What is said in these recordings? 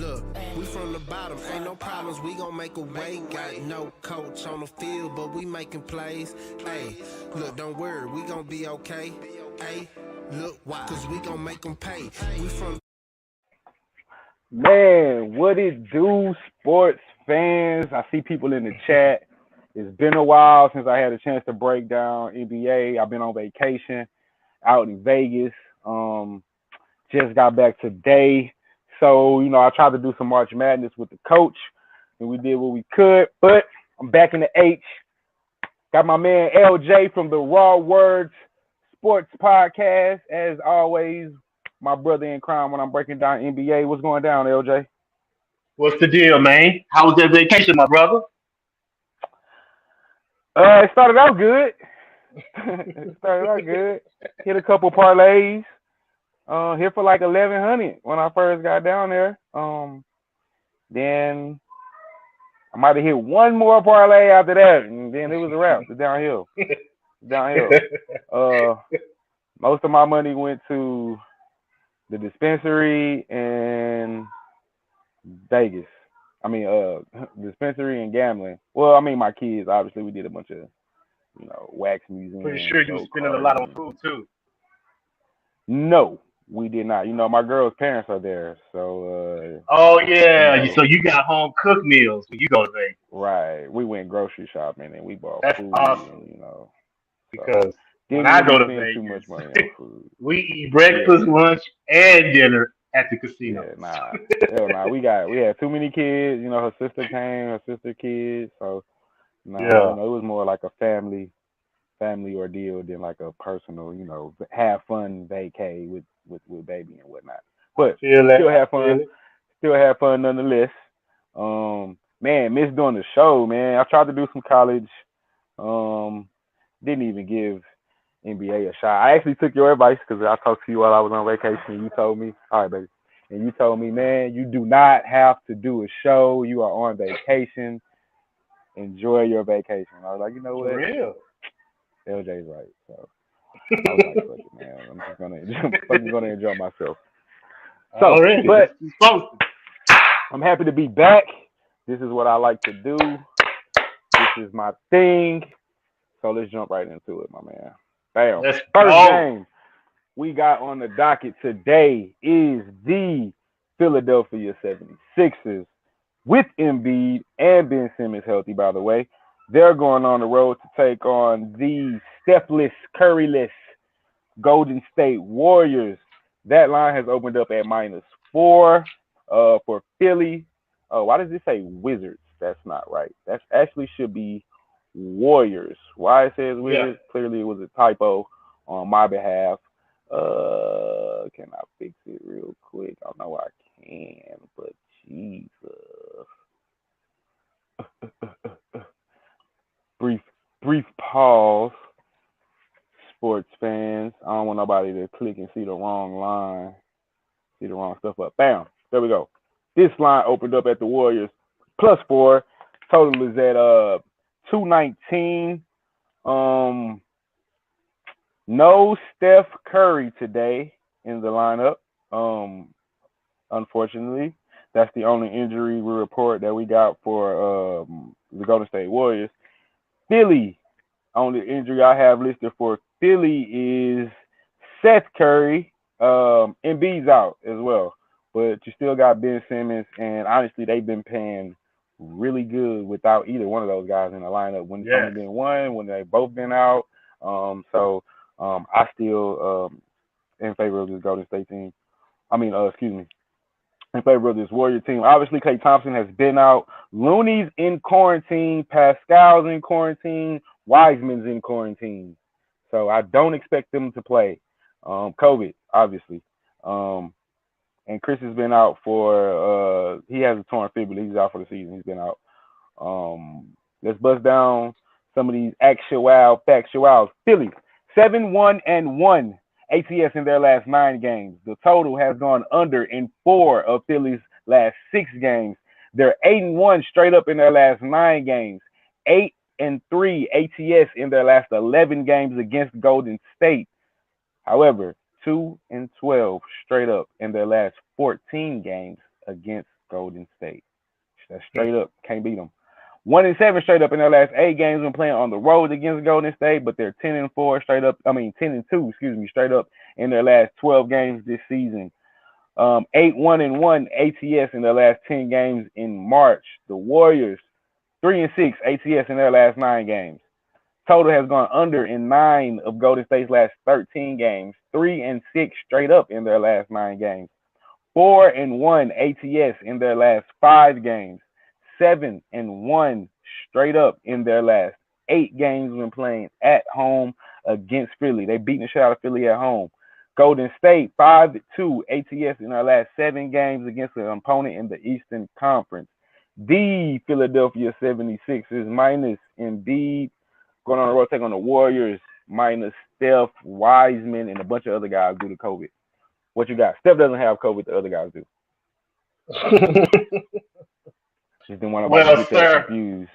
Look, we from the bottom, ain't no problems, we gon' make a way. Got no coach on the field, but we making plays. Hey, look, don't worry, we gon' be okay. Hey, look, why? Cause we gon' make them pay. We from Man, what it do, sports fans? I see people in the chat. It's been a while since I had a chance to break down NBA. I've been on vacation out in Vegas. Just got back today. So, I tried to do some March Madness with the coach, and we did what we could. But I'm back in the H. Got my man LJ from the Raw Words Sports Podcast. As always, my brother in crime when I'm breaking down NBA. What's going down, LJ? What's the deal, man? How was that vacation, my brother? It started out good. It started out good. Hit a couple parlays. Hit for like 1,100 when I first got down there. Then I might have hit one more parlay after that, and then it was a wrap. It's downhill. Most of my money went to the dispensary and Vegas. Dispensary and gambling. Well, my kids, obviously, we did a bunch of, wax museums. Pretty sure you were spending a lot on food, too. No, we did not. My girl's parents are there, so. Oh, yeah. So you got home cooked meals when you go to Vegas. Right. We went grocery shopping and we bought That's food. awesome. And, because when didn't I really go to spend Vegas, too much money on food. we eat breakfast, lunch, and dinner at the casino. Yeah, hell nah. We had too many kids. Her sister came, her sister kids. So, Yeah. it was more like a family ordeal than like a personal, have fun vacay with baby and whatnot. But still have fun. Still have fun nonetheless. Man, miss doing the show, man. I tried to do some college. Didn't even give NBA a shot. I actually took your advice because I talked to you while I was on vacation. You told me, all right, baby. And you told me, man, you do not have to do a show. You are on vacation. Enjoy your vacation. I was like, you know what? For real. LJ's right. So I was like, fuck it, man. I'm just gonna enjoy myself. So, Already. but I'm happy to be back. This is what I like to do. This is my thing. So let's jump right into it, my man. Bam. Let's First go. game we got on the docket today is the Philadelphia 76ers with Embiid and Ben Simmons healthy, by the way. They're going on the road to take on the Stephless, Curryless Golden State Warriors. That line has opened up at -4 for Philly. Oh, why does it say Wizards? That's not right. That actually should be Warriors. Why it says Wizards? Yeah. Clearly it was a typo on my behalf. Can I fix it real quick? I know I can, but Jesus. Brief pause. Sports fans. I don't want nobody to click and see the wrong line. See the wrong stuff up. Bam. There we go. This line opened up at the Warriors +4. Total is at 219. No Steph Curry today in the lineup. Unfortunately, that's the only injury report that we got for the Golden State Warriors. Philly, only injury I have listed for Philly is Seth Curry. Embiid's out as well, but you still got Ben Simmons, and honestly, they've been paying really good without either one of those guys in the lineup. When it's only been one, when they've both been out. I still in favor of this Golden State team. In favor of this Warrior team. Obviously, Klay Thompson has been out. Looney's in quarantine. Pascal's in quarantine. Wiseman's in quarantine. So I don't expect them to play. COVID, obviously. And Chris has been out for, he has a torn fibula. He's out for the season. He's been out. Let's bust down some of these factuals. Philly, 7-1-1 ATS in their last 9 games. The total has gone under in 4 of Philly's last 6 games. They're 8-1 straight up in their last 9 games. 8-3 ATS in their last 11 games against Golden State. However, 2-12 straight up in their last 14 games against Golden State. That's straight up. Can't beat them. 1-7 straight up in their last 8 games when playing on the road against Golden State, but they're 10-4 straight up. 10-2, excuse me, straight up in their last 12 games this season. 8-1-1 ATS in their last 10 games in March. The Warriors 3-6 ATS in their last 9 games. Total has gone under in 9 of Golden State's last 13 games. 3-6 straight up in their last 9 games. 4-1 ATS in their last 5 games. 7-1 straight up in their last 8 games when playing at home against Philly. They beating the shit out of Philly at home. Golden State 5-2 ATS in their last 7 games against an opponent in the Eastern Conference. The Philadelphia 76ers minus Embiid going on the road take on the Warriors minus Steph, Wiseman, and a bunch of other guys due to COVID. What you got? Steph doesn't have COVID. The other guys do. Just didn't want nobody to get that confused.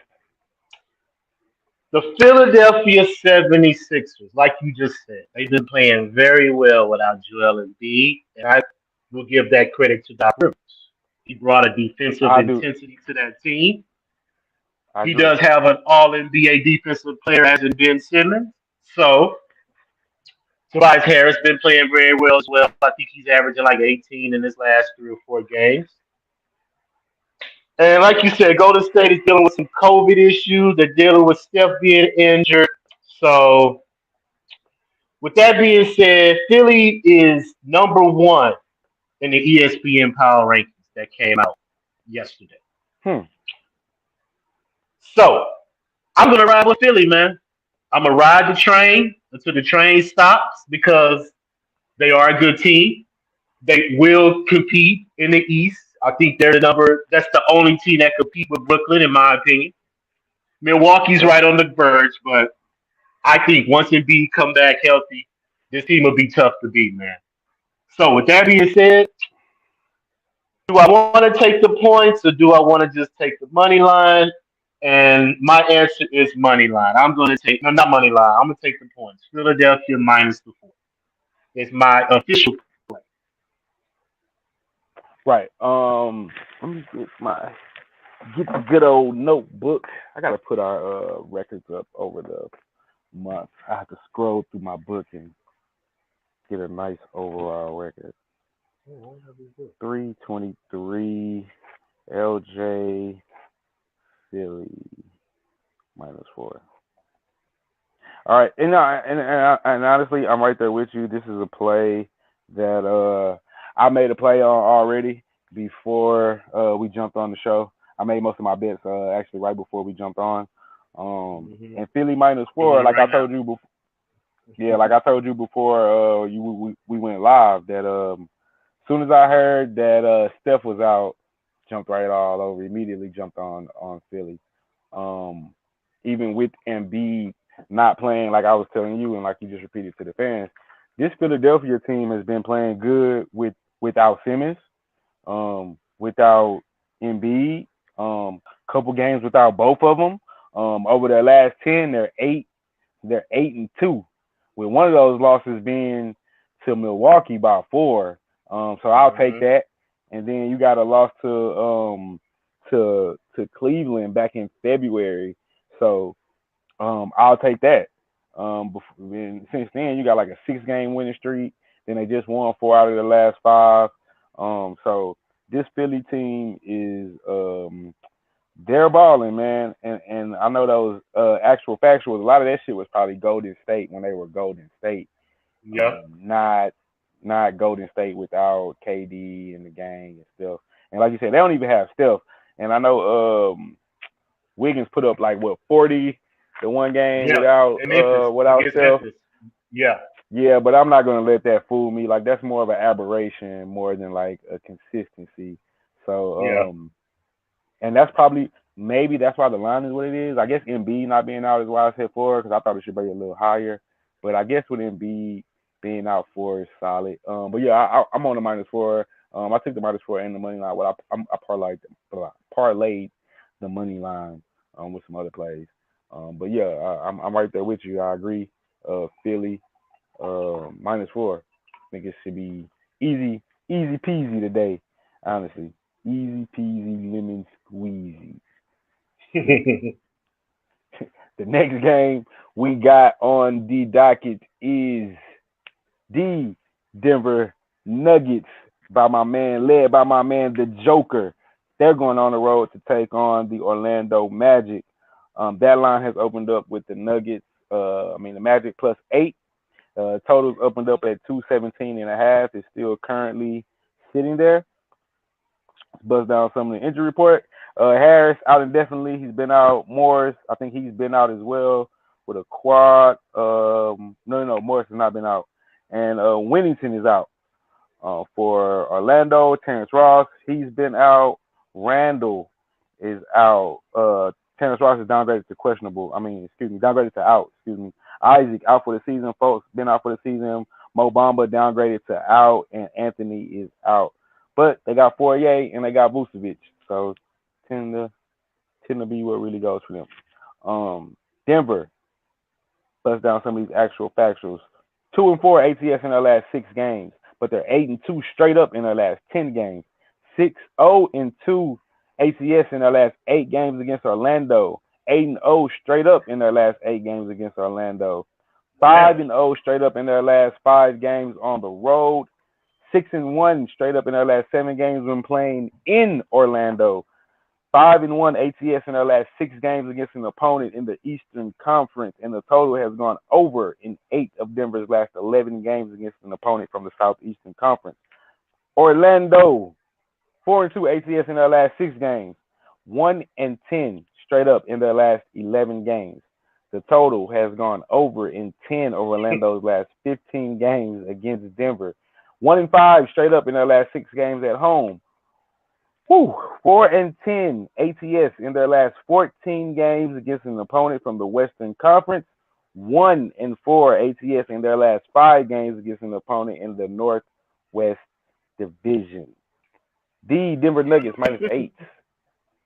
The Philadelphia 76ers, like you just said, they've been playing very well without Joel Embiid, and I will give that credit to Doc Rivers. He brought a defensive intensity to that team. He does have an all-NBA defensive player as in Ben Simmons. So, Tobias Harris been playing very well as well. I think he's averaging like 18 in his last 3 or 4 games. And like you said, Golden State is dealing with some COVID issues. They're dealing with Steph being injured. So, with that being said, Philly is number 1 in the ESPN Power Rankings that came out yesterday. So, I'm going to ride with Philly, man. I'm going to ride the train until the train stops because they are a good team. They will compete in the East. I think they're that's the only team that compete with Brooklyn, in my opinion. Milwaukee's right on the verge, but I think once Embiid come back healthy, this team will be tough to beat, man. So with that being said, do I want to take the points or do I want to just take the money line? And my answer is money line. I'm going to take, no, not money line. I'm going to take the points. Philadelphia minus the 4. It's my official play. Right. Let me get the good old notebook. I got to put our records up over the month. I have to scroll through my book and get a nice overall record. 323 LJ Philly minus 4. All right, and honestly, I'm right there with you. This is a play that I made a play on already before we jumped on the show. I made most of my bets actually right before we jumped on. And Philly minus 4, like I told you before. Yeah, like I told you before, we went live. That as soon as I heard that Steph was out, jumped right all over. Immediately jumped on Philly. Even with Embiid not playing, like I was telling you, and like you just repeated to the fans, this Philadelphia team has been playing good without Simmons, without Embiid. Couple games without both of them. Over their last 10, they're 8-2. With one of those losses being to Milwaukee by 4. So I'll take that. And then you got a loss to Cleveland back in February. So I'll take that. Since then, you got like a 6-game winning streak. Then they just won 4 out of the last 5. So this Philly team is they're balling, man. And I know those actual factuals. A lot of that shit was probably Golden State when they were Golden State. Yeah. Not Golden State without KD and the gang and stuff. And like you said, they don't even have Steph. And I know Wiggins put up like 40 the one game without Steph. Yeah, but I'm not gonna let that fool me. Like that's more of an aberration more than like a consistency. So and that's probably maybe that's why the line is what it is. I guess Embiid not being out is why I said 4 because I thought it should be a little higher. But I guess with Embiid being out 4 is solid. But yeah, I'm on the minus 4. I took the minus 4 and the money line. Well, I parlayed the money line with some other plays. But yeah, I'm right there with you. I agree. Philly minus 4. I think it should be easy peasy today. Honestly, Easy peasy lemon squeezy. The next game we got on the docket is the Denver Nuggets led by my man, the Joker. They're going on the road to take on the Orlando Magic. That line has opened up with the Nuggets. The Magic +8. Totals opened up at 217.5. It's still currently sitting there. Let's buzz down some of the injury report. Harris out indefinitely. He's been out. Morris, I think he's been out as well with a quad. No, Morris has not been out. And Winnington is out. For Orlando, Terrence Ross, he's been out. Randall is out. Terrence Ross is downgraded to questionable. Downgraded to out. Isaac out for the season, folks. Been out for the season. Mo Bamba downgraded to out, and Anthony is out. But they got Fourier and they got Vucevic, so tend to be what really goes for them. Denver, bust down some of these actual factuals. 2-4 ATS in their last 6 games, but they're 8-2 straight up in their last 10 games. 6-0-2 ATS in their last 8 games against Orlando. 8-0 straight up in their last 8 games against Orlando. 5-0 straight up in their last 5 games on the road. 6-1 straight up in their last 7 games when playing in Orlando. 5-1 ATS in their last 6 games against an opponent in the Eastern Conference, and the total has gone over in 8 of Denver's last 11 games against an opponent from the Southeastern Conference. Orlando, 4-2 ATS in their last 6 games, 1-10 straight up in their last 11 games. The total has gone over in 10 of Orlando's last 15 games against Denver. 1-5 straight up in their last 6 games at home. 4-10 ATS in their last 14 games against an opponent from the Western Conference. 1-4 ATS in their last 5 games against an opponent in the Northwest Division. The Denver Nuggets -8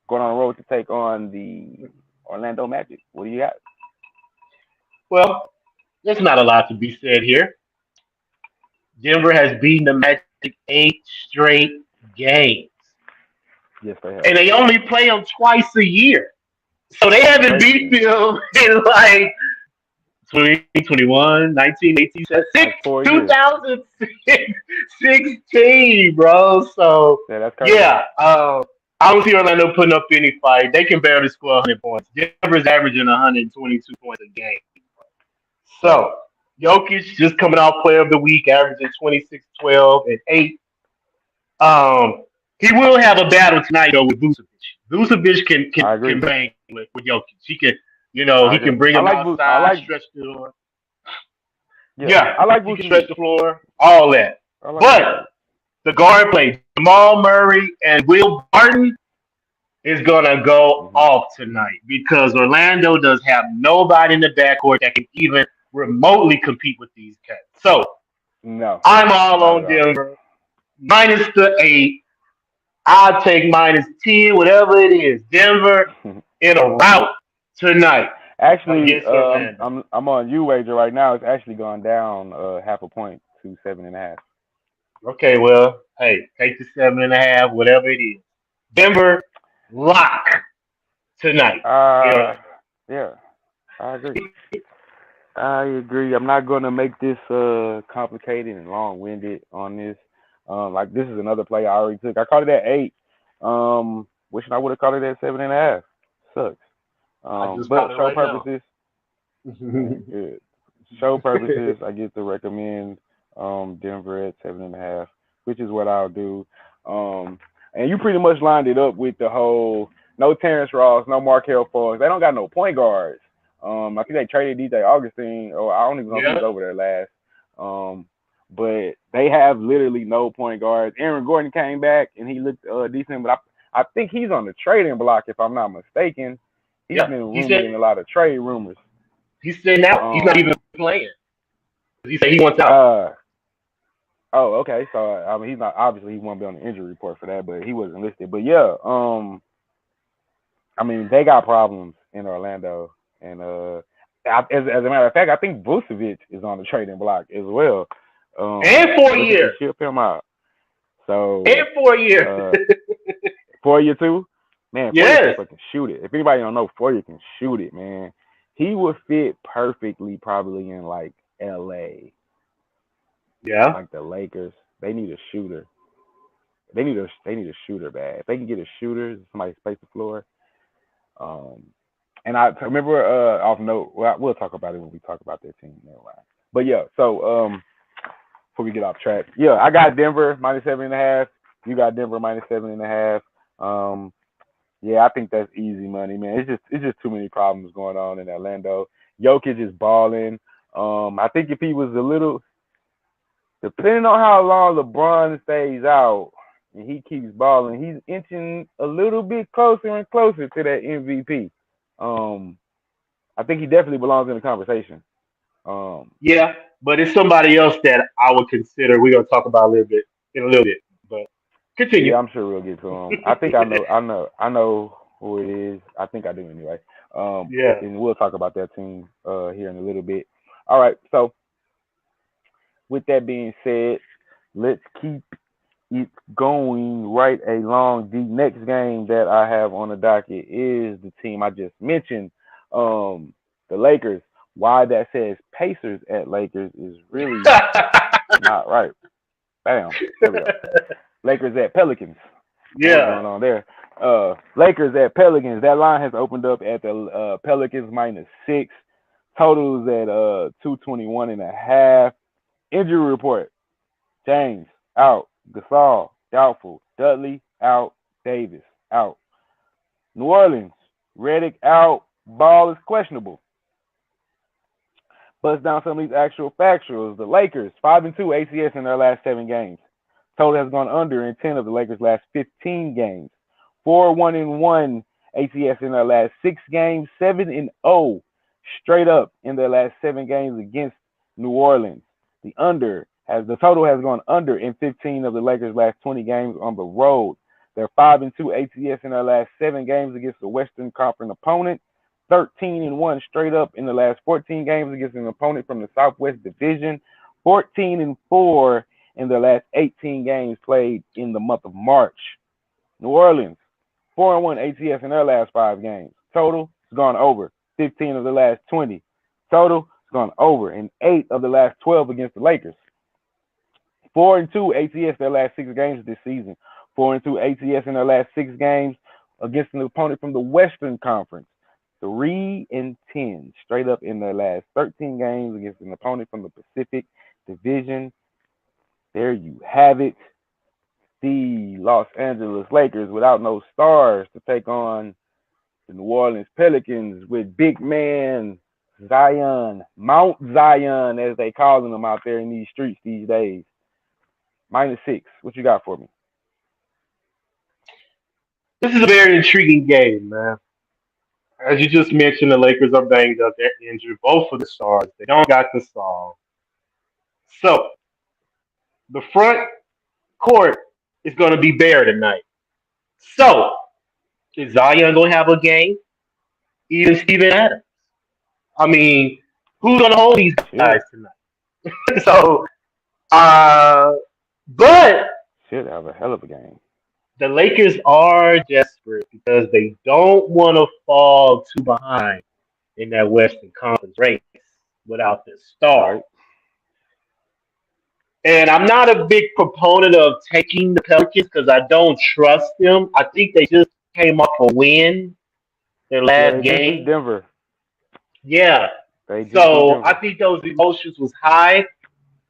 going on the road to take on the Orlando Magic. What do you got? Well, there's not a lot to be said here. Denver has beaten the Magic 8 straight games. Yes, they have. And they only play them twice a year. So they haven't beat them in like 2021, 19, 18, 2016, bro. So, yeah, that's crazy. Yeah, I don't see Orlando putting up any fight. They can barely score 100 points. Denver's averaging 122 points a game. So, Jokic just coming out player of the week, averaging 26, 12, and 8. He will have a battle tonight though with Vucevic. Vucevic can bang with Jokic. He can, he can bring him outside, stretch the floor. Yeah, I like Vucevic. He can stretch the floor, all that. But the guard play, Jamal Murray and Will Barton is gonna go off tonight because Orlando does have nobody in the backcourt that can even remotely compete with these cats. So I'm all on Denver. Minus the 8. I'll take -10, whatever it is. Denver in a rout tonight. Actually, I'm on you wager right now. It's actually gone down half a point to 7.5. Okay, well, hey, take the 7.5, whatever it is. Denver lock tonight. Yeah, I agree. I'm not going to make this complicated and long-winded on this. This is another play I already took. I caught it at 8. Wishing I would have caught it at 7.5. Sucks. But show purposes, show purposes, I get to recommend Denver at 7.5, which is what I'll do. And you pretty much lined it up with the whole no Terrence Ross, no Markelle Fultz. They don't got no point guards. I think they traded DJ Augustine, or I don't even know if he was over there last. But they have literally no point guards. Aaron Gordon came back and he looked decent, but I think he's on the trading block if I'm not mistaken. He's been rumored in a lot of trade rumors. He's sitting out. He's not even playing. He said he wants out. Okay. So he's not, obviously he won't be on the injury report for that, but he wasn't listed. But yeah, they got problems in Orlando, and as a matter of fact, I think Vucevic is on the trading block as well. And 4 years. Ship him out. So and 4 years. Fourier too. Man, Fourier can Yes. fucking shoot it. If anybody don't know, Fourier can shoot it, man. He would fit perfectly probably in like LA, Yeah. like the Lakers. They need a shooter. They need a shooter bad. If they can get a shooter, somebody space the floor. Um, and I remember off note. Well, we'll talk about it when we talk about their team. Never mind. But yeah, so before we get off track, yeah, I got Denver -7.5. You got Denver -7.5. Um, yeah, I think that's easy money, man. It's just too many problems going on in Orlando. Jokic is balling. I think if he was a little, depending on how long LeBron stays out and he keeps balling, he's inching a little bit closer and closer to that MVP. Um, I think he definitely belongs in the conversation. Um, Yeah. But it's somebody else that I would consider. We're gonna talk about a little bit in a little bit. But yeah, continue. I'm sure we'll get to him. I think I know who it is. I think I do anyway. Yeah. And we'll talk about that team here in a little bit. All right, so with that being said, let's keep it going right along. The next game that I have on the docket is the team I just mentioned, the Lakers. Why that says Pacers at Lakers is really not right. Bam. There we go. Lakers at Pelicans. What's Yeah. going on there? Lakers at Pelicans. That line has opened up at the Pelicans -6. Totals at 221.5. Injury report. James out. Gasol doubtful. Dudley out. Davis out. New Orleans. Reddick out. Ball is questionable. Bust down some of these actual factuals. The Lakers 5-2 ACS in their last 7 games. Total has gone under in 10 of the Lakers' last 15 games. 4-1-1 ACS in their last 6 games. 7-0 straight up in their last 7 games against New Orleans. The total has gone under in 15 of the Lakers' last 20 games on the road. They're 5-2 ACS in their last 7 games against the Western Conference opponent. 13-1 straight up in the last 14 games against an opponent from the Southwest Division. 14-4 in their last 18 games played in the month of March. New Orleans, 4-1 ATS in their last 5 games. Total has gone over 15 of the last 20. Total has gone over in 8 of the last 12 against the Lakers. 4-2 ATS their last 6 games this season. 4-2 ATS in their last 6 games against an opponent from the Western Conference. 3-10 straight up in their last 13 games against an opponent from the Pacific Division. There you have it. The Los Angeles Lakers without no stars to take on the New Orleans Pelicans with big man Zion, Mount Zion, as they calling him out there in these streets these days. -6. What you got for me? This is a very intriguing game, man. As you just mentioned, the Lakers are banged up. They're injured. Both of the stars. They don't got the song. So the front court is going to be bare tonight. So is Zion going to have a game? Even Steven Adams. I mean, who's going to hold these guys Should tonight? So, uh, but should have a hell of a game. the Lakers are desperate because they don't want to fall too behind in that Western Conference race without the star. Right. And I'm not a big proponent of taking the Pelicans because I don't trust them. I think they just came off a win their Yeah, last they just beat game. Denver. Yeah. They just beat So I Denver. think those emotions was high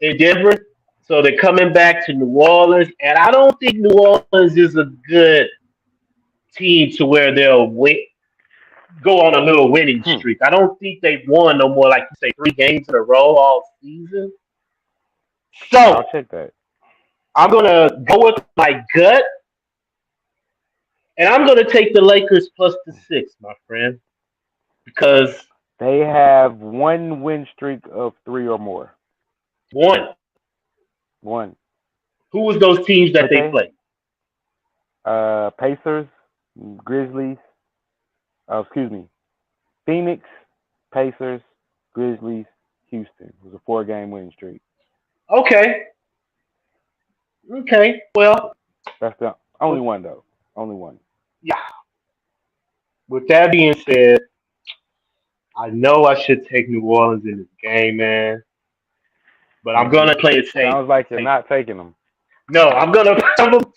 in Denver. So they're coming back to New Orleans. And I don't think New Orleans is a good team to where they'll go on a little winning streak. I don't think they've won no more, like you say, 3 games in a row all season. I'll So check that. I'm gonna go with my gut, and I'm gonna take the Lakers plus the 6, my friend, because They have one win streak of 3 or more. one, One. who was those teams that But they they played? Pacers, Grizzlies, excuse me, Phoenix, Pacers, Grizzlies, Houston. It was a 4-game winning streak. Okay, okay. Well, That's the only one though. Only one. Yeah. With that being said, I know I should take New Orleans in this game, man, but I'm Hmm gonna play it safe Sounds and like you're take. not taking them. No, I'm gonna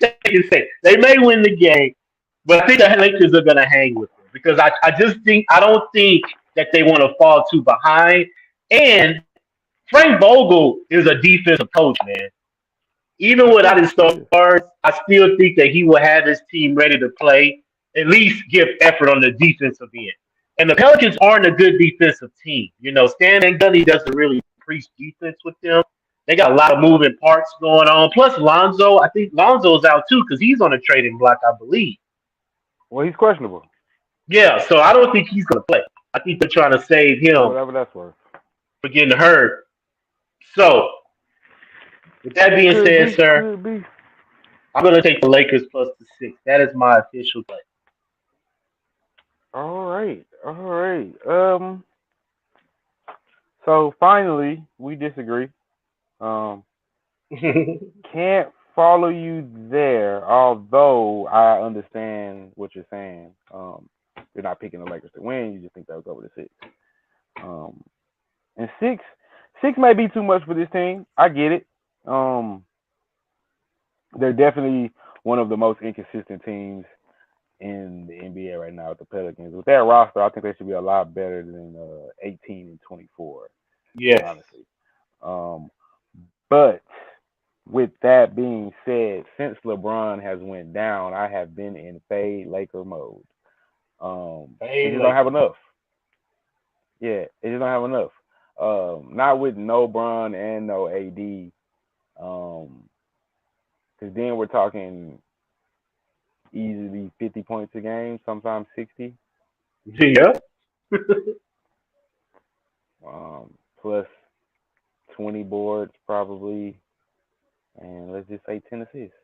take it safe. They may win the game, but I think the Lakers are gonna hang with them because I just think I don't think that they want to fall too behind. And Frank Vogel is a defensive coach, man. Even He without is. his He is. stars, I still think that he will have his team ready to play, at least give effort on the defensive end. And the Pelicans aren't a good defensive team. You know, Stan Van Gundy doesn't really preach defense with them. They got a lot of moving parts going on. Plus, Lonzo, I think Lonzo's out too because he's on a trading block, I believe. Well, he's questionable Yeah, so I don't think he's going to play. I think they're trying to save for him whatever that's worth. for getting hurt. So, with that being Could said, be. sir, Could be. I'm going to take the Lakers plus the 6. That is my official play. All right. All right. So finally, we disagree. Um, can't follow you there, although I understand what you're saying. You're not picking the Lakers to win. You just think they'll go with the 6. Um, and six may be too much for this team. I get it. Um, they're definitely one of the most inconsistent teams in the NBA right now with the Pelicans. With that roster, I think they should be a lot better than 18 and 24, Yes. honestly. Um, but with that being said, since LeBron has went down, I have been in fade Laker mode. They Hey, just don't have Lakers. enough. Yeah, they just don't have enough. Not with no Bron and no AD. Because then we're talking easily 50 points a game, sometimes 60. Yeah. Plus 20 boards probably, and let's just say 10 assists.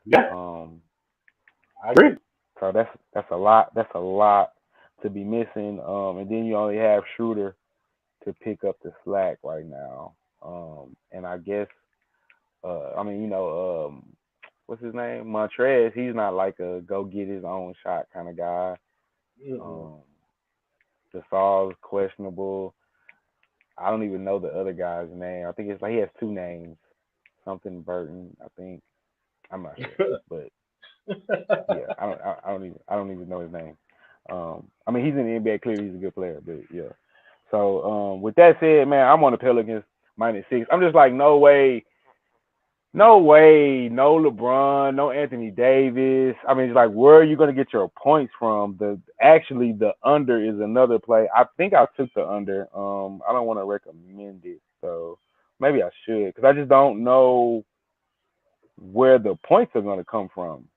Yeah. Um, I agree. so that's a lot. That's a lot to be missing. And then you only have Schroeder to pick up the slack right now. And I guess, I mean, what's his name? Montrez. He's not like a go get his own shot kind of guy. Mm-mm. Um, Gasol's questionable. I don't even know the other guy's name. I think it's like he has 2 names. Something Burton, I think. I'm not sure, but yeah, I don't even know his name. I mean, he's in the NBA. Clearly, he's a good player, but yeah. So, with that said, man, I'm on the Pelicans -6. I'm just like, no way, no way, no LeBron, no Anthony Davis. I mean, it's like, where are you going to get your points from? The under is another play. I think I took the under. I don't want to recommend it, so maybe I should because I just don't know where the points are going to come from.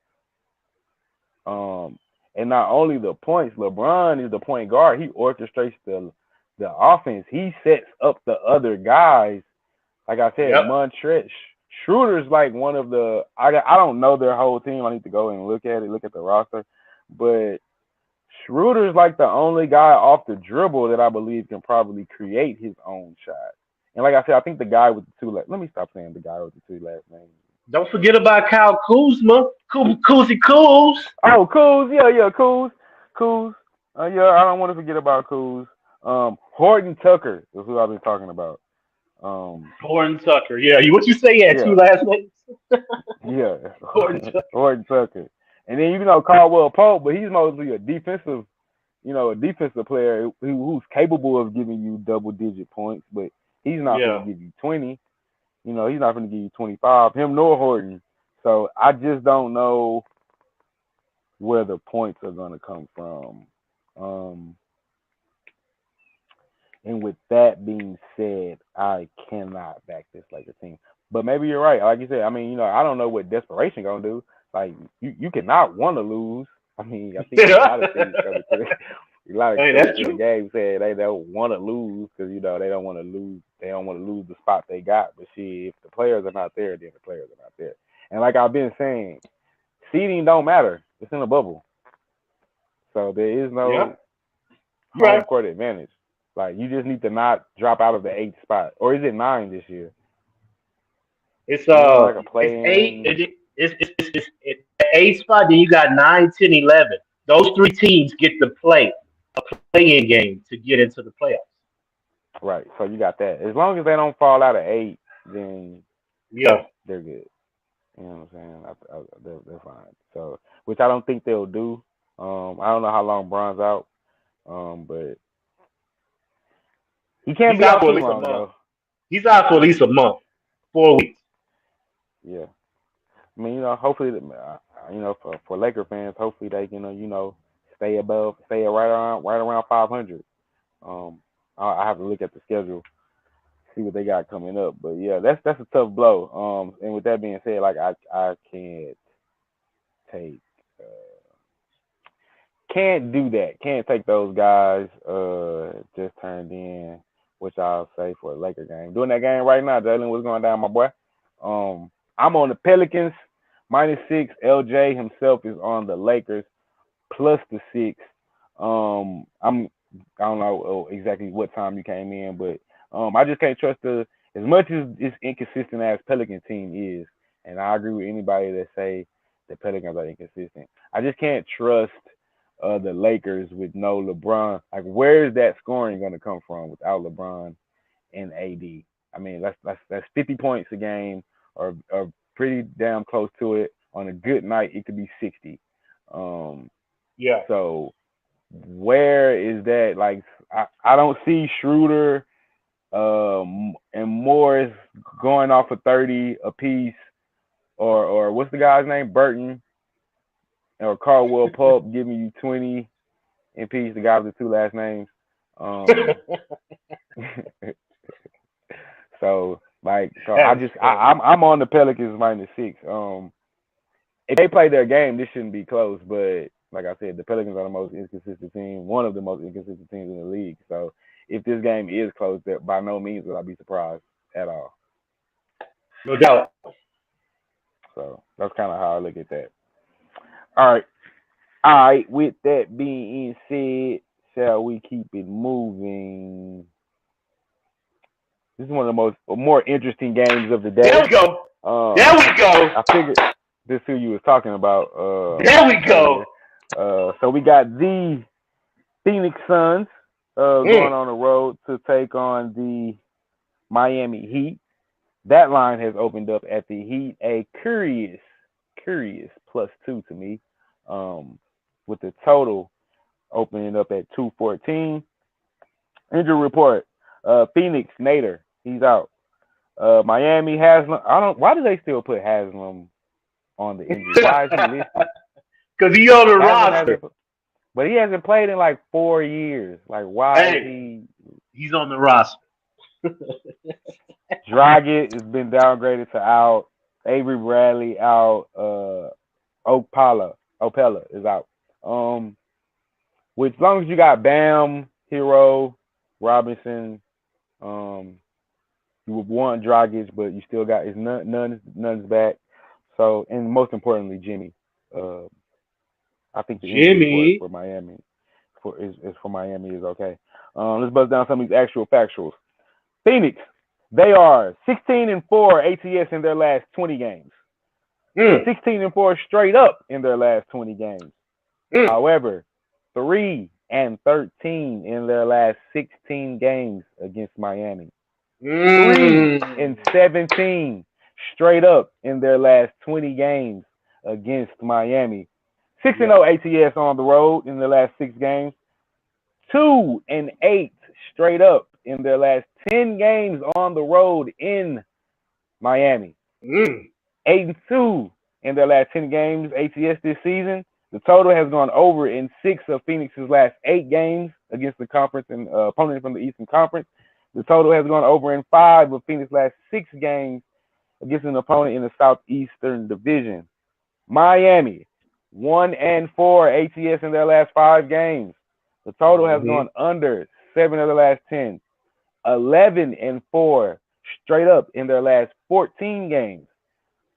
Um, and not only the points, LeBron is the point guard. He orchestrates the offense. He sets up the other guys. Like I said, Yep. Montrez, Schroeder's like one of the. I don't know their whole team. I need to go and look at the roster, but Schroeder's like the only guy off the dribble that I believe can probably create his own shot. And like I said, I think the guy with the two. Let me stop saying the guy with the 2 last names. Don't forget about Kyle Kuzma. Koozie Kooz. Oh, Kuz, yeah, Kuz. Yeah, I don't want to forget about Kuz. Horton Tucker is who I've been talking about. Um, Horton Tucker. Yeah. What you say? Yeah. yeah, 2 last names. yeah, Horton Tucker. Horton Tucker. And then Caldwell Pope, but he's mostly a defensive player who's capable of giving you double-digit points, but he's not going Yeah. to give you 20. He's not going to give you 25. Him nor Horton. So I just don't know where the points are going to come from. Um, and with that being said, I cannot back this Lakers team. But maybe you're right. Like you said, I mean, I don't know what desperation gonna do. Like you cannot want to lose. I mean, I think a lot of teams coming to a lot of Hey, coming that's to the true. game said they don't want to lose because they don't want to lose. They don't want to lose the spot they got. But see, if the players are not there, then the players are not there. And like I've been saying, seeding don't matter. It's in a bubble, so there is Yeah. no You're home right. court advantage. Like you just need to not drop out of the 8th spot, or is it 9 this year? It's Isn't it like a it's 8. play-in? It's eighth spot, then you got 9, 10, 11. Those three teams get to play a play-in game to get into the playoffs. Right. So you got that. As long as they don't fall out of 8, then Yeah. they're good. You know what I'm saying? They're fine. So, which I don't think they'll do. I don't know how long Bron's out, but he can't He's be out out for at too least a long month. though. He's out for at least a month, 4 weeks. Yeah. I mean, hopefully, for Laker fans, hopefully they can, stay right around 500. I have to look at the schedule, see what they got coming up. But yeah, that's a tough blow. And with that being said, like I can't take, can't do that. Can't take those guys just turned in, which I'll say for a Laker game. Doing that game right now, Jalen, what's going down, my boy? I'm on the Pelicans -6. LJ himself is on the Lakers plus the 6. I don't know exactly what time you came in, but I just can't trust as much as inconsistent as Pelican team is, and I agree with anybody that say the Pelicans are inconsistent. I just can't trust the Lakers with no LeBron. Like, where is that scoring going to come from without LeBron and AD? I mean, that's 50 points a game, or pretty damn close to it. On a good night, it could be 60. Yeah. So where is that? Like, I don't see Schroeder and Morris going off of 30 apiece, or what's the guy's name? Burton or Caldwell Pope giving you 20 apiece, the guy with the two last names. I'm on the Pelicans -6. If they play their game, this shouldn't be close, but like I said, the Pelicans are the most inconsistent team, one of the most inconsistent teams in the league. So if this game is close, by no means will I be surprised at all. No doubt. So that's kind of how I look at that. All right. With that being said, shall we keep it moving? This is one of the more interesting games of the day. There we go. There we go. I figured this is who you was talking about. There we go. So we got the Phoenix Suns going on the road to take on the Miami Heat. That line has opened up at the Heat, a curious +2 to me, with the total opening up at 214. Injury report: Phoenix Nader, he's out. Miami Haslam. Why do they still put Haslam on the injury? Why is he listed? Because he's on the roster. But he hasn't played in like 4 years. Like, why is he? He's on the roster. Dragic has been downgraded to out. Avery Bradley out. Opala is out. Which, as long as you got Bam, Hero, Robinson, you would want Dragic, but you still got none's back. So, and most importantly, Jimmy. I think the injury for Miami for Miami is okay. Let's buzz down some of these actual factuals. Phoenix, they are 16-4 ATS in their last 20 games. 16-4 straight up in their last 20 games. However, 3-13 in their last 16 games against Miami. 3-17 straight up in their last 20 games against Miami. 6-0 ATS on the road in the last 6 games. 2-8 straight up in their last 10 games on the road in Miami. 8-2 in their last 10 games ATS this season. The total has gone over in 6 of Phoenix's last 8 games against the conference and opponent from the Eastern Conference. The total has gone over in 5 of Phoenix's last 6 games against an opponent in the Southeastern Division. Miami, 1-4 ATS in their last 5 games. The total has gone under 7 of the last 10. 11-4 straight up in their last 14 games.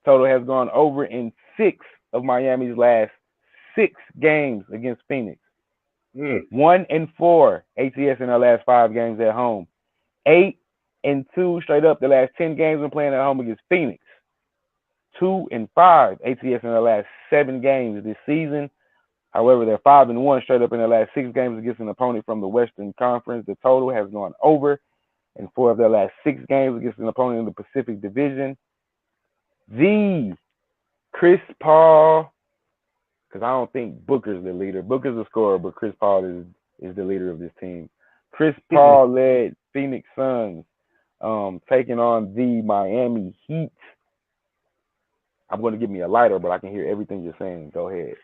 Total has gone over in 6 of Miami's last 6 games against Phoenix. 1-4 ATS in their last 5 games at home. 8-2 straight up the last 10 games when playing at home against Phoenix. 2-5 ATS in their last 7 games this season. However, they're 5-1 straight up in their last 6 games against an opponent from the Western Conference. The total has gone over in 4 of their last 6 games against an opponent in the Pacific Division. Chris Paul, because I don't think Booker's the leader. Booker's the scorer, but Chris Paul is the leader of this team. Chris Paul led Phoenix Suns taking on the Miami Heat. I'm going to give me a lighter, but I can hear everything you're saying. Go ahead.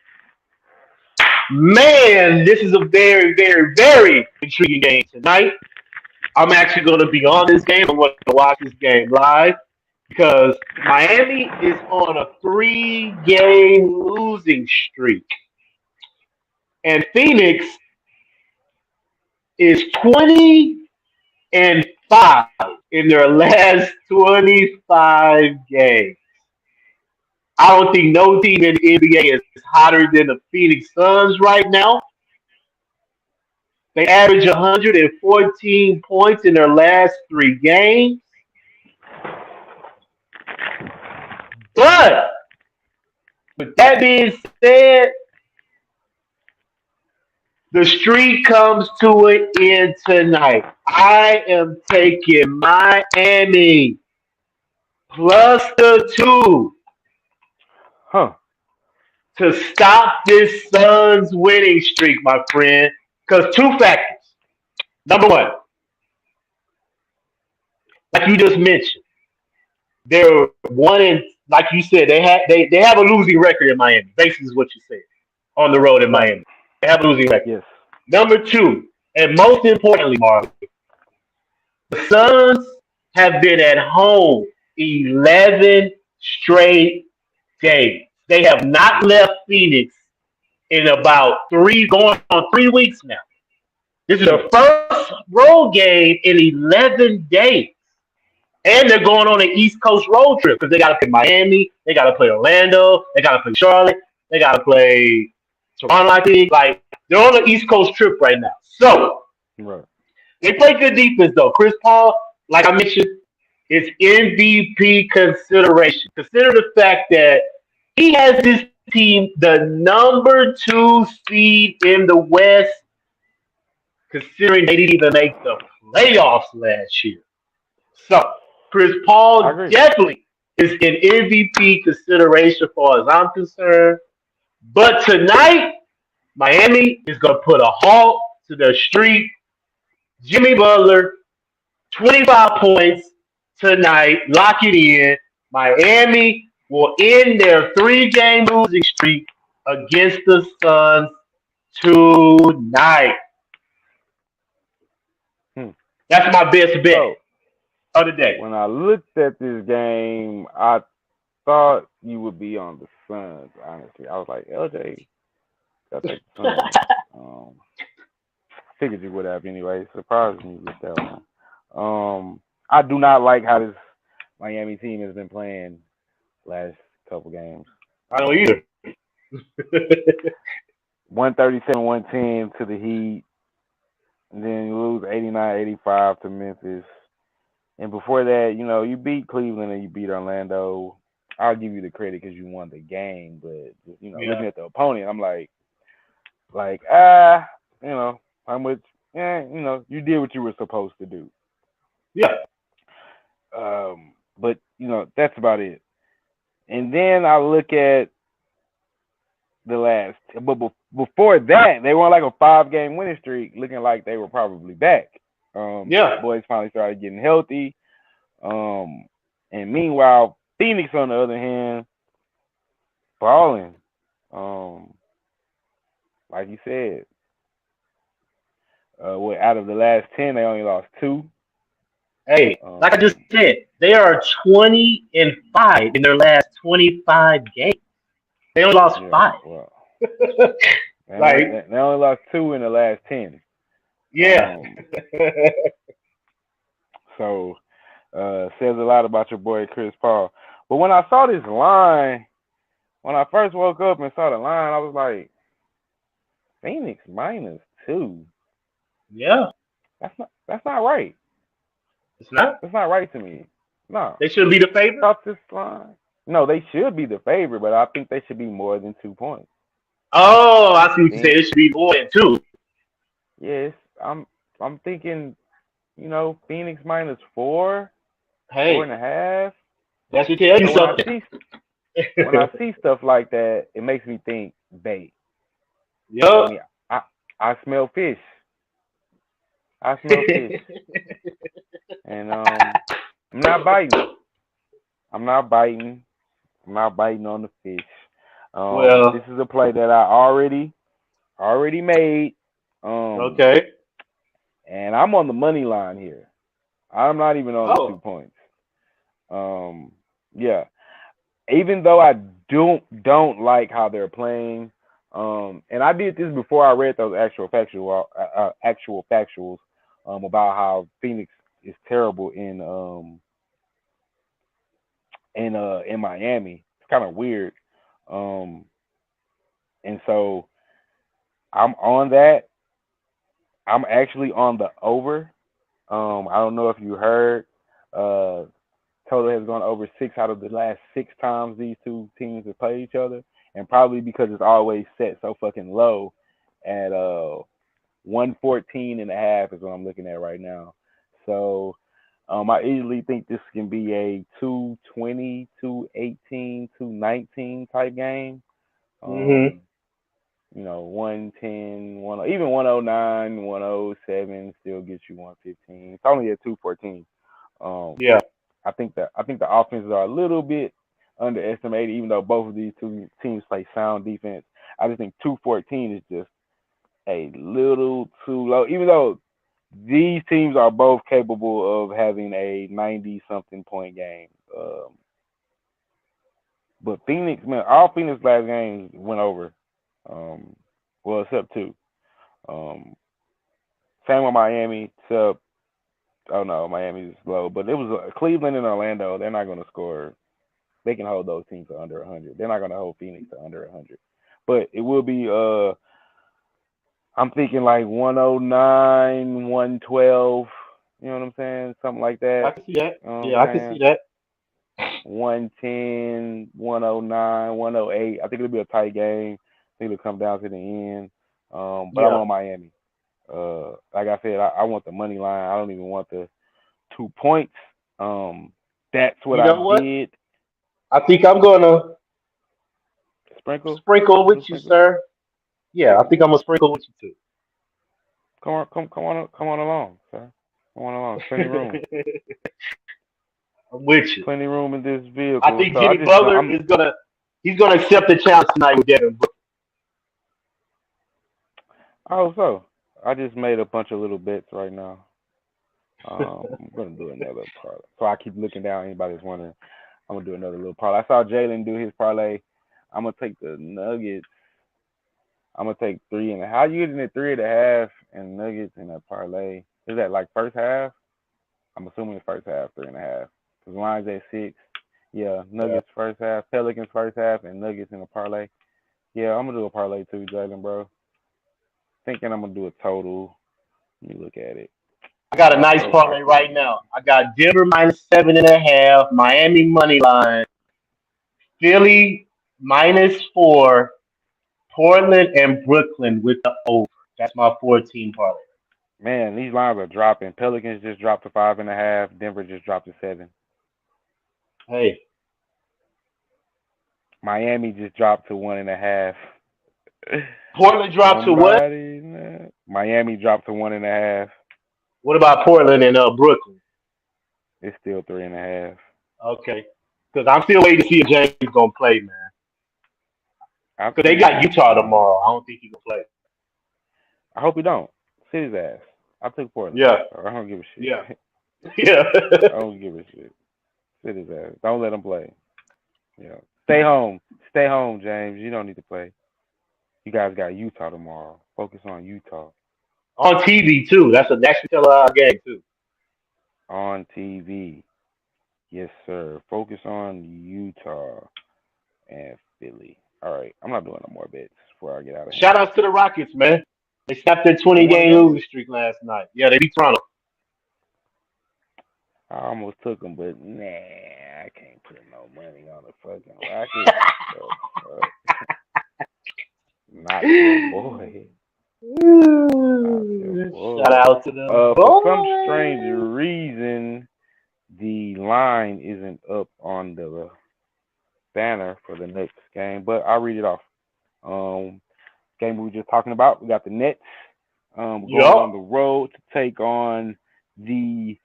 Man, this is a very, very, very intriguing game tonight. I'm actually going to be on this game. I'm going to watch this game live because Miami is on a 3-game losing streak. And Phoenix is 20-5 in their last 25 games. I don't think no team in the NBA is hotter than the Phoenix Suns right now. They average 114 points in their last 3 games. But with that being said, the streak comes to an end tonight. I am taking Miami plus the 2 to stop this Suns winning streak, my friend. Because 2 factors. Number 1, like you just mentioned, they're like you said, they have a losing record in Miami. Basically, is what you said on the road in Miami. They have a losing record. Yes. Number 2, and most importantly, Marley, the Suns have been at home 11 straight days. They have not left Phoenix in about going on 3 weeks now. This is their first road game in 11 days. And they're going on an East Coast road trip because they got to play Miami, they got to play Orlando, they got to play Charlotte, they got to play Toronto, I think. Like, they're on an East Coast trip right now. So, they play good defense, though. Chris Paul, like I mentioned, is MVP consideration. Consider the fact that he has this team the number 2 seed in the West, considering they didn't even make the playoffs last year. So, Chris Paul definitely is in MVP consideration far as I'm concerned. But tonight, Miami is going to put a halt to their streak. Jimmy Butler, 25 points tonight. Lock it in. Miami will end their 3-game losing streak against the Suns tonight. That's my best bet of the day. When I looked at this game, I thought you would be on the Suns, honestly. I was like, LJ, got the Suns. Figured you would have anyway. Surprised me with that one. I do not like how this Miami team has been playing last couple games. I don't either. 137-110 to the Heat. And then you lose 89-85 to Memphis. And before that, you beat Cleveland and you beat Orlando. I'll give you the credit because you won the game. But, looking at the opponent, I'm like, how much, you did what you were supposed to do. Yeah. But, that's about it. And then I look at the last, but before that, they were on like a 5-game winning streak, looking like they were probably back. Boys finally started getting healthy. And meanwhile, Phoenix, on the other hand, balling. Like you said, out of the last 10, they only lost 2. Hey, like I just said, they are 20-5 in their last 25 games. They only lost 5. Well, they only lost 2 in the last 10. Yeah. So, says a lot about your boy Chris Paul. But when I saw this line, when I first woke up and saw the line, I was like, Phoenix -2. Yeah. That's not right. It's not? That's not right to me. No. They should be the favorite? Stop this line. No, they should be the favorite, but I think they should be more than 2 points. Oh, I I see what you're saying. think It should be more than two. yes. I'm thinking, Phoenix minus four, four Hey, and a half. that should tell you So when I something. see when I see stuff like that, it makes me think bait. You feel Yup. me? I I smell fish. I smell fish, and I'm not biting. I'm not biting. I'm not biting on the fish. This Well, is a play that I already made. Um, okay. and I'm on the money line here. I'm not even on the Oh. 2 points. Um, yeah. Even though I don't like how they're playing, and I did this before I read those actual factuals, about how Phoenix is terrible in Miami. It's kind of weird. Um, and so I'm on that. I'm actually on the over. I don't know if you heard. Uh, Total has gone over 6 out of the last 6 times these two teams have played each other, and probably because it's always set so fucking low at 114 and a half is what I'm looking at right now. So I easily think this can be a 220, 218, 219 type game. Mm-hmm. Um, 110, even 109, 107 still gets you 115. It's only at 214. Um, Yeah. I think the offenses are a little bit underestimated, even though both of these two teams play sound defense. I just think 214 is just a little too low, even though these teams are both capable of having a 90 something point game. But Phoenix, man, all Phoenix last games went over. Um, well, except two. Um, Same with Miami, except oh no, Miami's low. But it was Cleveland and Orlando. They're not going to score. They can hold those teams to under 100. They're not going to hold Phoenix to under 100. But it will be. I'm thinking like 109, 112. You know what I'm saying? Something like I that. can see that. You know what I'm Yeah, I can see saying? that. 110, 109, 108. I think it'll be a tight game. I think it'll come down to the end. But I'm Yeah. on Miami. Like I said, I want the money line. I don't even want the 2 points. Um, that's what You I know what? did. I think I'm gonna Sprinkle, sprinkle little with you, sprinkle. sir. Yeah, I think I'm gonna sprinkle with you Come on along, sir. Come on along. Plenty room. too. I'm with you. Plenty room in this I vehicle. think So I Jimmy just Butler I'm is gonna accept the challenge tonight with Devin Booker. I hope so. I just made a bunch of little bets right now. I'm gonna do another parlay. So I keep looking down. Anybody's wondering, I'm gonna do another little parlay. I saw Jalen do his parlay. I'm gonna take the Nuggets. I'm gonna take 3.5. How you getting at 3.5 and Nuggets in a parlay? Is that like first half? I'm assuming it's first half, 3.5. Cause lines at 6. Yeah, Yeah. Nuggets first half, Pelicans first half, and Nuggets in a parlay. Yeah, I'm gonna do a parlay too, Jalen, bro. Thinking I'm gonna do a total. Let me look at it. I got a My nice total parlay probably right now. I got Denver minus 7.5, Miami money line, Philly -4, Portland and Brooklyn with the over. That's my 14 parlay. man, these lines are dropping. Pelicans just dropped to 5.5. Denver just dropped to 7. Hey, Miami just dropped to 1.5. Portland dropped to what? Somebody, Miami dropped to 1.5. What about Portland and Brooklyn? It's still 3.5. Okay, because I'm still waiting to see if James gonna play, man. I Because they think got Utah tomorrow. I don't think he gonna play. I hope he don't. Sit his ass. I took Portland. Yeah, I don't give a yeah, shit. yeah. I don't give a shit. Sit his ass. Don't let him play. Yeah. Stay home. Stay home, James. You don't need to play. You guys got Utah tomorrow. Focus on Utah. On TV too. That's a national televised game too. On TV. Yes, sir. Focus on Utah and Philly. All right. I'm not doing no more bets before I get out of Shout hand. outs to the Rockets, man. They snapped their They 20 won game again? losing streak last night. Yeah, they beat Toronto. I almost took them, but nah, I can't put no money on the fucking Rockets. The fuck? Not your boy. Not your Shout boy. out to the For some strange boys. reason, the line isn't up on the banner for the next game, but I'll read it off. Um, Game we were just talking about, we got the Nets going on Yup. the road to take on the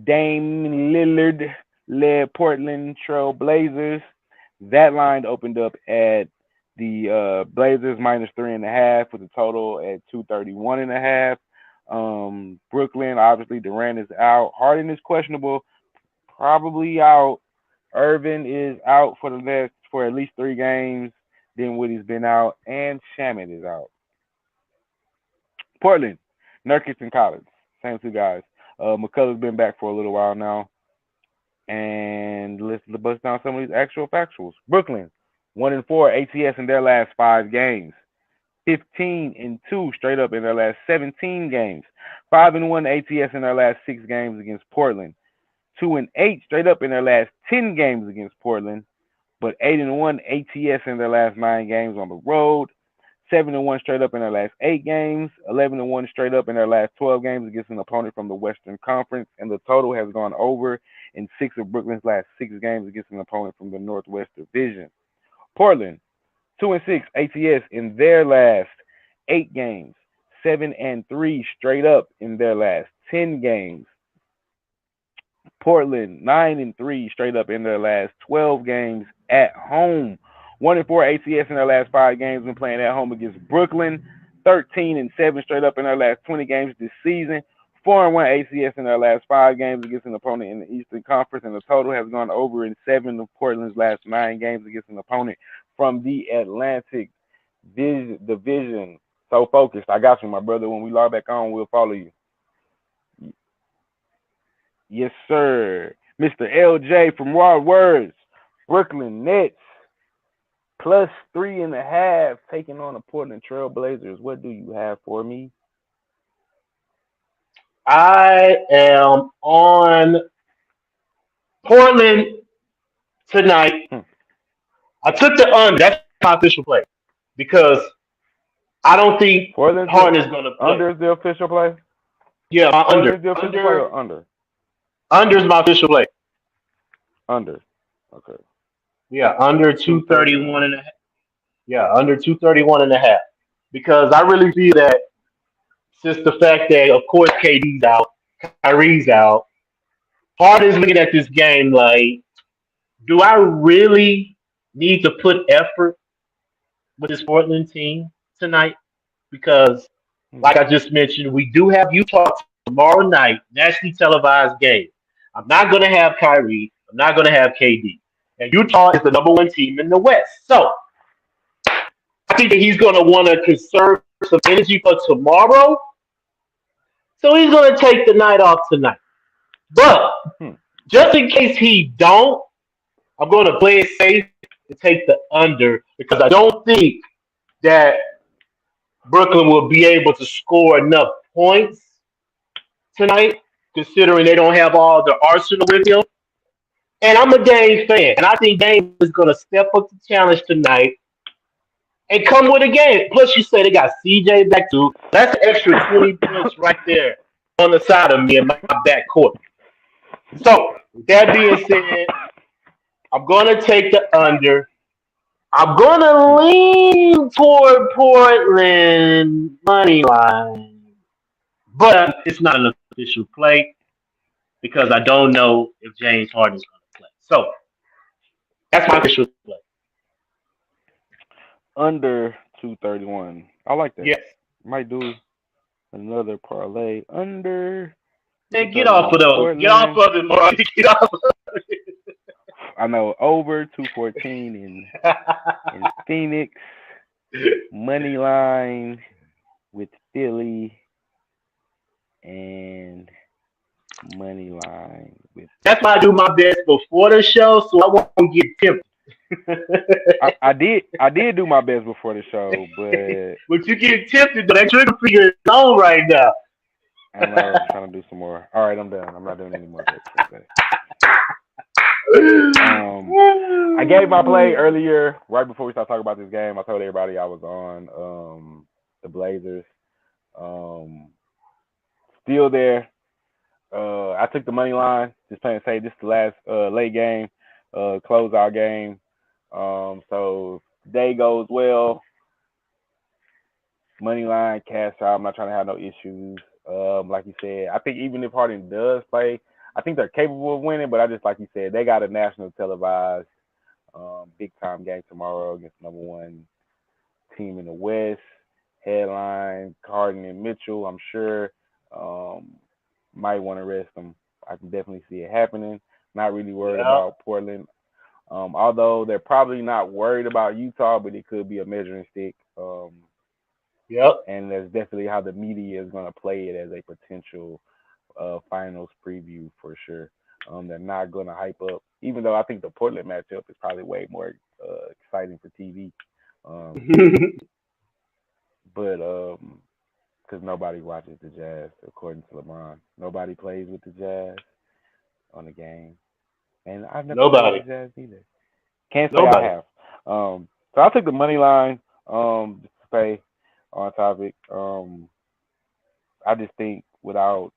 Dame Lillard led Portland Trail Blazers. That line opened up at the Blazers -3.5 with a total at 231.5. Brooklyn, obviously Durant is out. Harden is questionable, probably out. Irvin is out for at least 3 games. Dinwiddie's been out, and Shaman is out. Portland, Nurkic and Collins, same 2 guys. McCullough's been back for a little while now. And let's bust down some of these actual factuals. Brooklyn, 1-4 ATS in their last 5 games. 15-2 straight up in their last 17 games. 5-1 ATS in their last 6 games against Portland. 2-8 straight up in their last 10 games against Portland. But 8-1 ATS in their last 9 games on the road. 7-1 straight up in their last 8 games. 11-1 straight up in their last 12 games against an opponent from the Western Conference. And the total has gone over in 6 of Brooklyn's last 6 games against an opponent from the Northwest Division. Portland, 2-6 ATS in their last 8 games. 7-3 straight up in their last 10 games. Portland, 9-3 straight up in their last 12 games at home. 1-4 ATS in their last 5 games when playing at home against Brooklyn. 13-7 straight up in their last 20 games this season. 4-1 ATS in their last 5 games against an opponent in the Eastern Conference, and the total has gone over in 7 of Portland's last 9 games against an opponent from the Atlantic Division. So focused. I got you, my brother. When we log back on, we'll follow you. Yes, sir. Mr. LJ from Raw Words. Brooklyn Nets +3.5 taking on the Portland Trail Blazers. What do you have for me? I am on Portland tonight. I took the under. That's my official play because I don't think Portland's Harden is going to play. Under is the official play? Yeah, my Portland under. is the official play or under? Under is my official play. Under. Okay. Yeah, under 231 and a half. Yeah, under 231 and a half. Because I really feel that since the fact that, of course, KD's out, Kyrie's out, Harden's looking at this game like, do I really need to put effort with this Portland team tonight? Because, like I just mentioned, we do have Utah tomorrow night, nationally televised game. I'm not going to have Kyrie. I'm not going to have KD. And Utah is the #1 team in the West. So, I think that he's going to want to conserve some energy for tomorrow. So he's going to take the night off tonight. But just in case he don't, I'm going to play it safe and take the under because I don't think that Brooklyn will be able to score enough points tonight, considering they don't have all the arsenal with him. And I'm a Dame fan, and I think Dame is going to step up the challenge tonight and come with a game. Plus, you say they got CJ back too. That's an extra 20 points right there on the side of me in my back court. So, with that being said, I'm going to take the under. I'm going to lean toward Portland money line. But it's not an official play because I don't know if James Harden is going to play. So, that's my official play. Under 231. I like that. Yes. Might do another parlay under. Man, get off of those. Portland. Get off of it, Marley. Get off of it. I know over 214 in Phoenix. Money line with Philly and money line with. That's why I do my best before the show, so I won't get tempted. I did do my best before the show, but But you get tempted, but that trigger finger is on right now. I don't know. I'm trying to do some more. All right, I'm done. I'm not doing any more bets today. I gave my play earlier, right before we start talking about this game. I told everybody I was on the Blazers. Um, Still there. I took the money line. Just playing say this is the last late game, closeout game. So day goes well. Money line, cash out. I'm not trying to have no issues. Like you said, I think even if Harden does play, I think they're capable of winning. But I just like you said, they got a national televised big time game tomorrow against number one team in the West. Headline Harden and Mitchell. I'm sure might want to rest them. I can definitely see it happening. Not really worried Yeah. about Portland. Although they're probably not worried about Utah, but it could be a measuring stick. Yep. And that's definitely how the media is going to play it as a potential finals preview for sure. They're not going to hype up, even though I think the Portland matchup is probably way more exciting for TV. But because nobody watches the Jazz, according to LeBron, nobody plays with the Jazz on the game, and I've never played Nobody. with the Jazz either. Can't say I Nobody. have. So I took the money line just to stay on topic. I just think without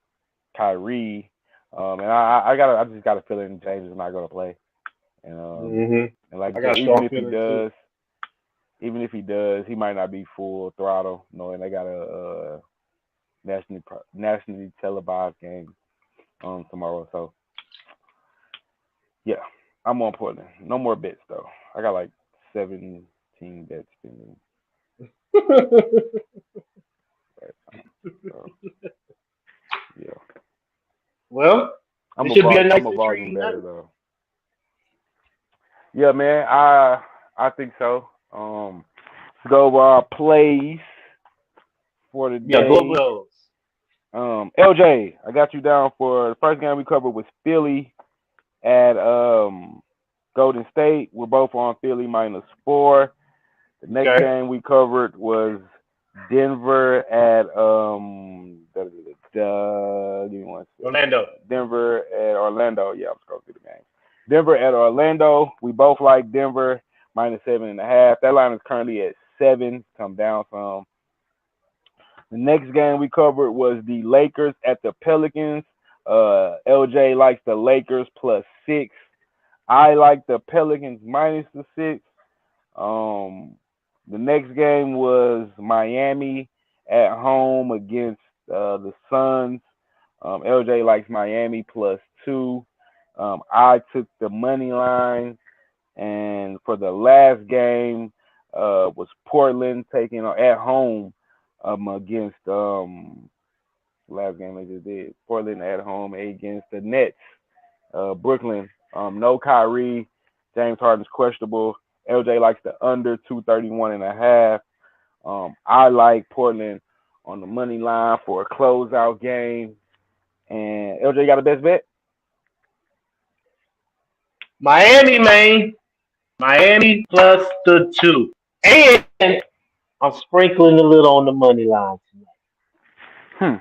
Kyrie, and I just got a feeling James is not going to play. hmm And like I I said, got a strong feeling too. even if he does, he might not be full throttle, knowing they got a nationally televised game tomorrow. So yeah, I'm on Portland. No more bets though. I got like 17 bets pending right now. So yeah, Well, I'm this a should be a nice I'm a volume intriguing night. better though. Yeah, man. I think so. Go over our plays for the Yeah, go over day. those. LJ, I got you down for the first game we covered was Philly at Golden State. We're both on Philly -4. The next Okay. game we covered was Denver at give me one second. Orlando. Denver at Orlando. Yeah, I'm scrolling through the game. Denver at Orlando. We both like Denver -7.5. That line is currently at 7. Come down some. The next game we covered was the Lakers at the Pelicans. LJ likes the Lakers +6. I like the Pelicans -6. The next game was Miami at home against the Suns. LJ likes Miami +2. I took the money line, and for the last game was Portland taking at home against last game they just did. Portland at home against the Nets. Brooklyn. No Kyrie. James Harden's questionable. LJ likes the under 231.5. I like Portland on the money line for a closeout game. And LJ got a best bet? Miami, man. Miami +2. And I'm sprinkling a little on the money line tonight.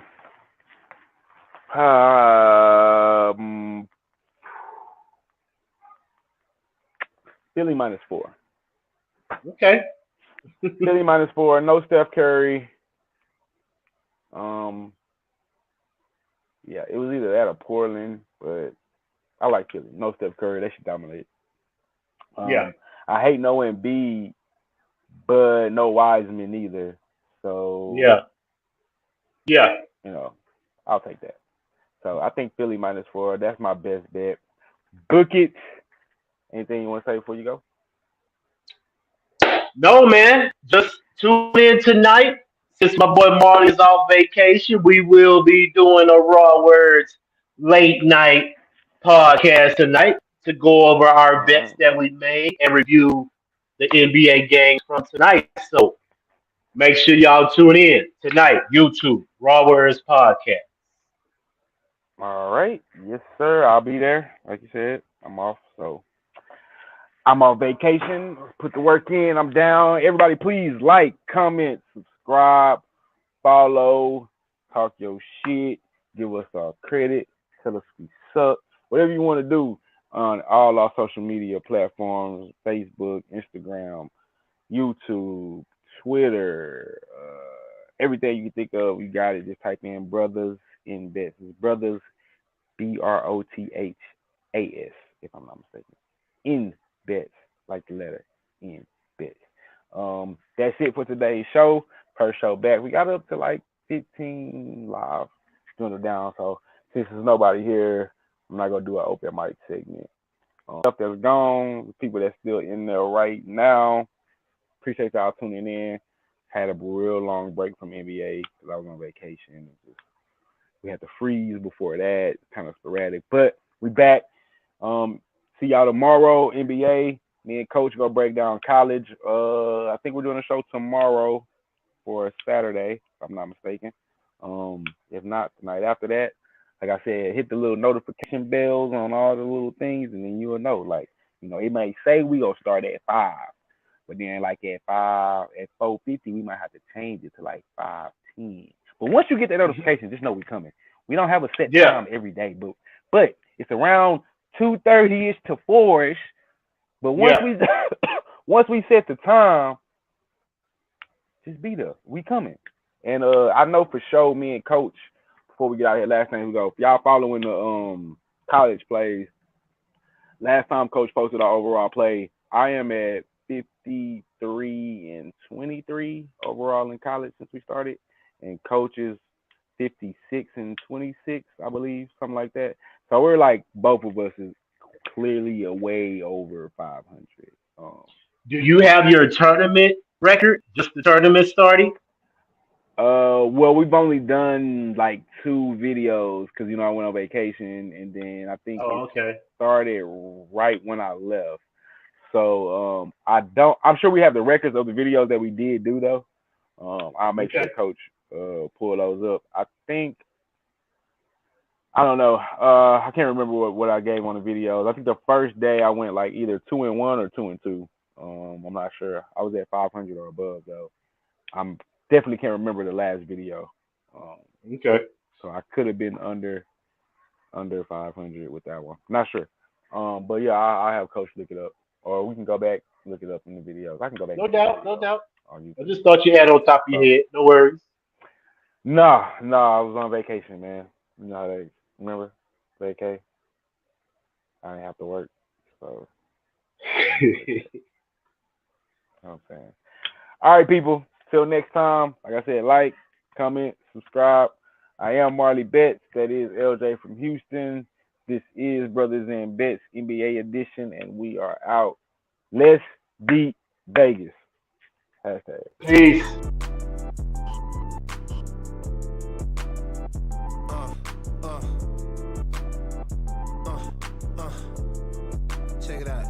Philly -4. Okay. Philly -4. No Steph Curry. Um, yeah, it was either that or Portland, but I like Philly. No Steph Curry. They should dominate. Yeah. I hate no Embiid, but no Wiseman either. So Yeah. Yeah. I'll take that. So I think Philly -4. That's my best bet. Book it. Anything you want to say before you go? No, man. Just tune in tonight. Since my boy Marley is off vacation, we will be doing a Raw Words late night podcast tonight to go over our All bets right. that we made and review the NBA games from tonight. So make sure y'all tune in tonight. YouTube Raw Words podcast. All right. Yes, sir. I'll be there. Like you said, I'm off. So I'm on vacation. Put the work in. I'm down. Everybody, please like, comment, subscribe, follow, talk your shit. give us our credit, tell us we suck, whatever you want to do on all our social media platforms, Facebook, Instagram, YouTube, Twitter, everything you can think of, we got it. Just type in Brothas in Bets. It's Brothas, Brothas, if I'm not mistaken. In Bets, like the letter in Bets. That's it for today's show. Per show back. We got up to like 15 live. Dwindle down. So since there's nobody here, I'm not gonna do an open mic segment. Stuff that's gone, the people that's still in there right now. Appreciate y'all tuning in. Had a real long break from NBA because I was on vacation. We had to freeze before that, kind of sporadic, but we back. See y'all tomorrow, NBA. Me and Coach gonna break down college. I think we're doing a show tomorrow for Saturday, if I'm not mistaken. If not, tonight after that. Like I said, hit the little notification bells on all the little things, and then you'll know. Like, it may say we gonna start at 5, but then like at 4:50, we might have to change it to like 5:10. But once you get that notification, just know we coming. We don't have a set time every day, but it's around 2:30ish to 4ish. But once we set the time, just be there. We coming. And I know for sure, me and Coach, before we get out here, last thing we go, if y'all following the college plays, last time Coach posted our overall play, I am at 53-23 overall in college since we started, and Coach is 56-26, I believe, something like that. So we're like, both of us is clearly way over 500. Do you have your tournament record? Just the tournament starting? Well, we've only done like 2 videos because I went on vacation, and then I think it started right when I left. So I'm sure we have the records of the videos that we did do though. I'll make sure Coach pull those up. I don't know. I can't remember what I gave on the videos. I think the first day I went like either 2-1 or 2-2. I'm not sure. I was at 500 or above though. I'm definitely can't remember the last video. So I could have been under 500 with that one. Not sure. But yeah, I have Coach look it up, or we can go back look it up in the videos. I can go back. No doubt. I just thought you had it on top of your head. No worries. No, I was on vacation, man. You know how they remember vacay? I didn't have to work, so. I'm saying. All right, people. Till next time. Like I said, like, comment, subscribe. I am Marley Bet. That is LJ from Houston. This is Brothers in Bets NBA edition, and we are out. Let's beat Vegas. Hashtag. Peace. Check it out.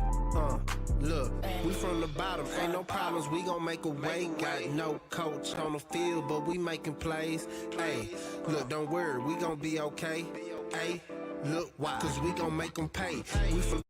Look, we from the bottom, ain't no problems, we gon' make a way. Got no coach on the field, but we making plays. Hey, look, don't worry, we gon' be okay. Hey, look, why? Cause we gon' make them pay. We from